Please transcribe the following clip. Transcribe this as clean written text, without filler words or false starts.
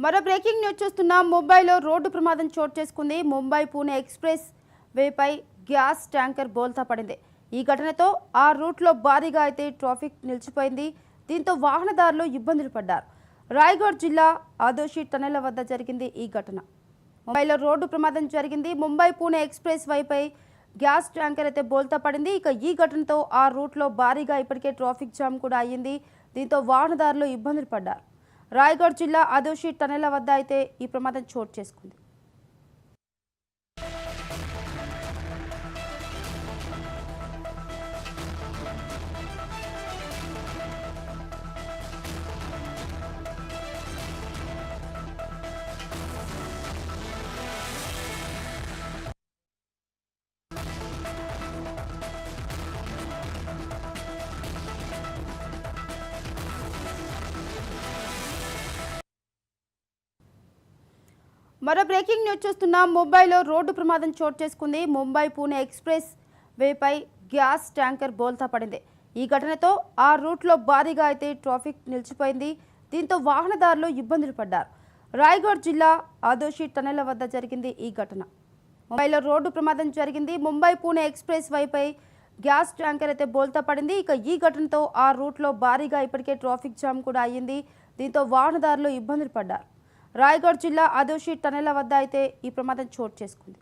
మరో breaking news చూస్తున్నాం. ముంబైలో రోడ్డు ప్రమాదం చోటు చేసుకుంది. ముంబై పూణే ఎక్స్ప్రెస్ వేపై గ్యాస్ ట్యాంకర్ బోల్తా పడింది. ఈ ఘటనతో ఆ రూట్లో భారీగా అయితే ట్రాఫిక్ నిలిచిపోయింది. దీంతో వాహనదారులు ఇబ్బందులు పడ్డారు. రాయ్గఢ్ జిల్లా ఆదోషి టనెల వద్ద జరిగింది ఈ ఘటన. ముంబైలో రోడ్డు ప్రమాదం జరిగింది. Mumbai Pune express wifi gas tanker అయితే బోల్తా పడింది. ఈ ఘటనతో ఆ రూట్లో భారీగా ఇప్పటికే ట్రాఫిక్ జామ్ కూడా అయ్యింది. దీంతో వాహనదారులు ఇబ్బందులు పడ్డారు. రాయ్గఢ్ జిల్లా ఆదోషి టనెల వద్ద అయితే ఈ ప్రమాదం చోటు చేసుకుంది. మరో బ్రేకింగ్ న్యూస్ చూస్తున్నాం. ముంబైలో రోడ్డు ప్రమాదం చోటు చేసుకుంది. ముంబై పూణే ఎక్స్ప్రెస్ వేపై గ్యాస్ ట్యాంకర్ బోల్తా పడింది. ఈ ఘటనతో ఆ రూట్లో భారీగా అయితే ట్రాఫిక్ నిలిచిపోయింది. దీంతో వాహనదారులు ఇబ్బందులు పడ్డారు. రాయ్గఢ్ జిల్లా ఆదోషి టనెల వద్ద జరిగింది ఈ ఘటన. ముంబైలో రోడ్డు ప్రమాదం జరిగింది. Mumbai Pune express wifi gas tanker అయితే బోల్తా పడింది. ఈ ఘటనతో ఆ రూట్లో భారీగా ఇప్పటికే ట్రాఫిక్ జామ్ కూడా అయ్యింది. దీంతో వాహనదారులు ఇబ్బందులు పడ్డారు. రాయ్గఢ్ జిల్లా ఆదోషి టనెల వద్ద అయితే ఈ ప్రమాదం చోటు చేసుకుంది.